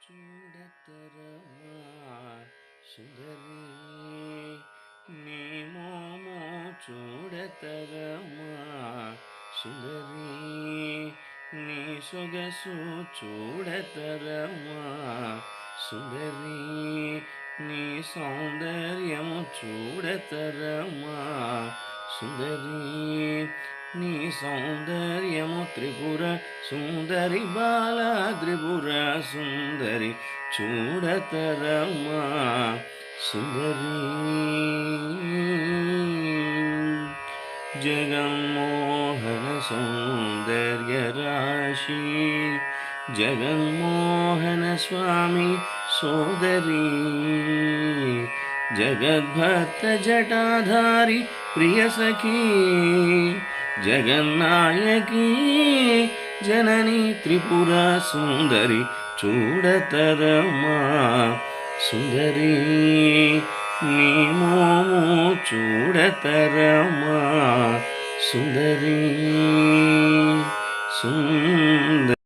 చూడతరమా సుందరి నీ మోము చూడతరమా సుందరి నీ సొగసు చూడతరమా సుందరి నీ సౌందర్యము చూడతరమా సుందరి నీ సౌందర్యము త్రిపుర సుందరి బాల త్రిపుర సుందరి చూడతరమా సుందరి జగన్మోహన సౌందర్య రాశి జగన్మోహన స్వామి సోదరి జగద్భక్త జటాధారి ప్రియ సఖీ జగన్నాయకి జనని త్రిపుర సుందరి చూడతరమా సుందరి నీ మోము చూడతరమా సుందరి సుందరి